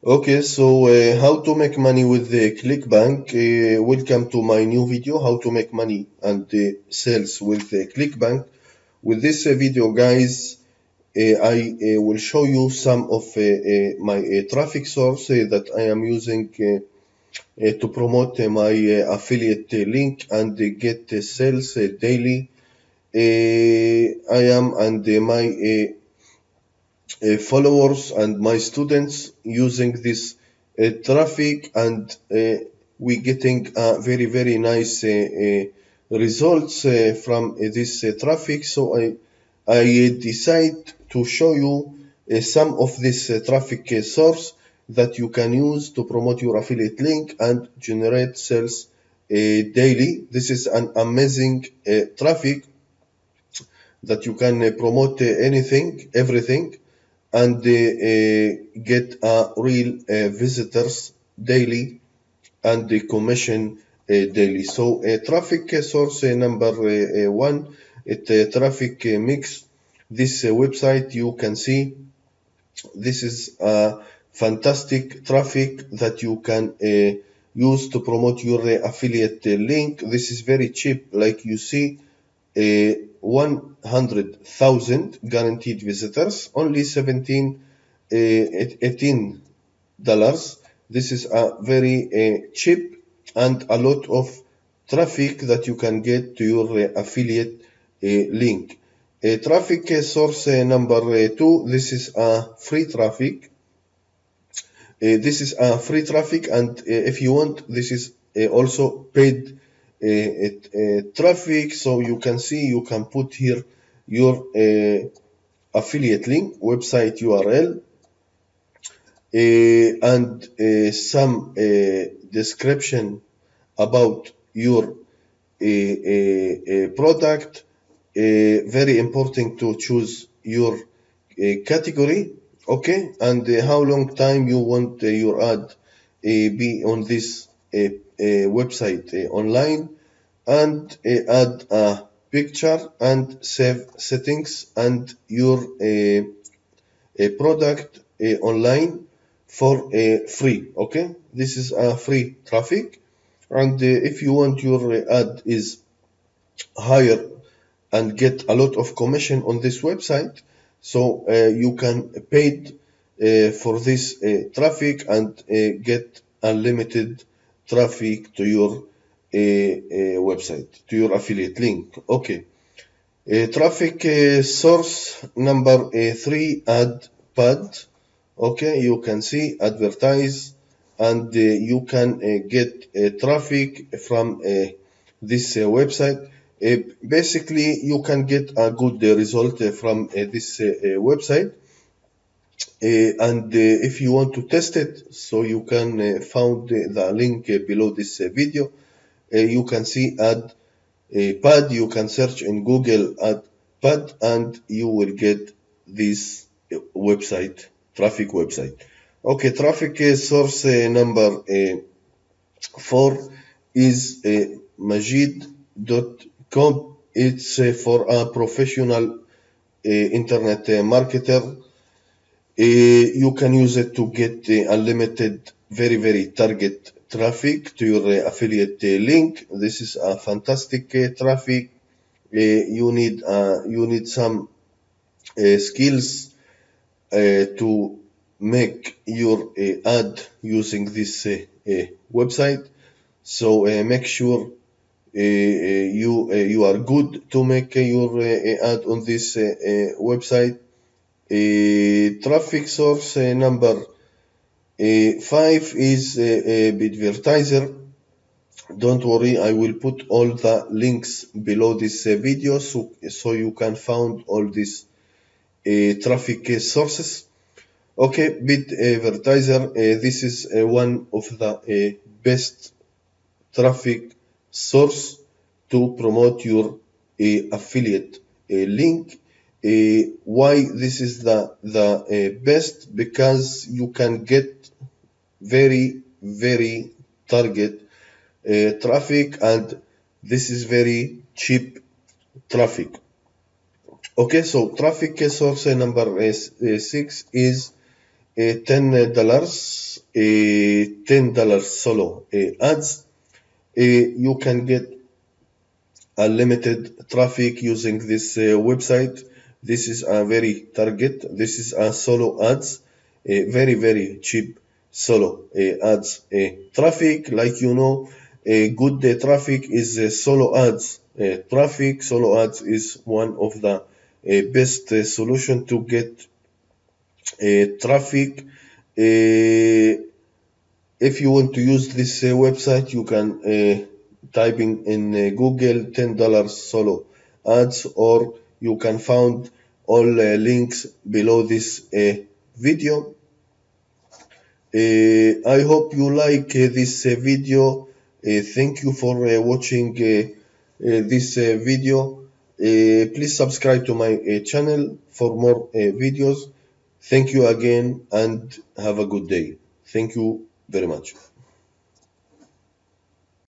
Okay, so how to make money with the ClickBank. Welcome to my new video, how to make money and sales with ClickBank. With this video, guys, I will show you some of my traffic source that I am using to promote my affiliate link and get sales daily. I am and my followers and my students using this traffic, and we getting very nice results from this traffic. So I decide to show you some of this traffic source that you can use to promote your affiliate link and generate sales daily. This is an amazing traffic that you can promote anything, everything, and get real visitors daily and the commission daily. So traffic source number one, traffic mix. This website you can see, this is fantastic traffic that you can use to promote your affiliate link. This is very cheap, like you see, 100,000 guaranteed visitors, only $18. This is a very cheap and a lot of traffic that you can get to your affiliate link. Traffic source number two, this is a free traffic. This is a free traffic, and if you want, this is also paid traffic. So you can see, you can put here your affiliate link, website URL, and some description about your product. Very important to choose your category, okay, and how long time you want your ad be on this website online, and add a picture and save settings and your product online for free. Okay, this is a free traffic, and if you want your ad is higher and get a lot of commission on this website, so you can pay for this traffic and get unlimited traffic to your website, to your affiliate link. Okay, traffic source number three, ad pad. Okay, you can see advertise, and you can get traffic from this website. Basically, you can get a good result from this website, and if you want to test it, so you can find the link below this video. You can see ad pad. You can search in Google ad pad, and you will get this website, traffic website. Okay, traffic source number 4 is Majid.com. It's for a professional internet marketer. You can use it to get unlimited, very target traffic to your affiliate link. This is a fantastic traffic. You need some skills to make your ad using this website. So make sure you are good to make your ad on this website. Traffic source number 5 is Advertiser. Don't worry, I will put all the links below this video, so you can find all these traffic sources. Okay, Advertiser, this is one of the best traffic source to promote your affiliate link. Why this is the best? Because you can get very target traffic, and this is very cheap traffic. Okay, so traffic source number 6 is $10 solo ads. You can get unlimited traffic using this website. This is a very target. This is a solo ads, very cheap solo ads traffic. Like you know, good traffic is solo ads traffic. Solo ads is one of the best solution to get traffic. If you want to use this website, you can typing in Google $10 solo ads, or you can find all links below this video. I hope you like this video. Thank you for watching this video. Please subscribe to my channel for more videos. Thank you again and have a good day. Thank you very much.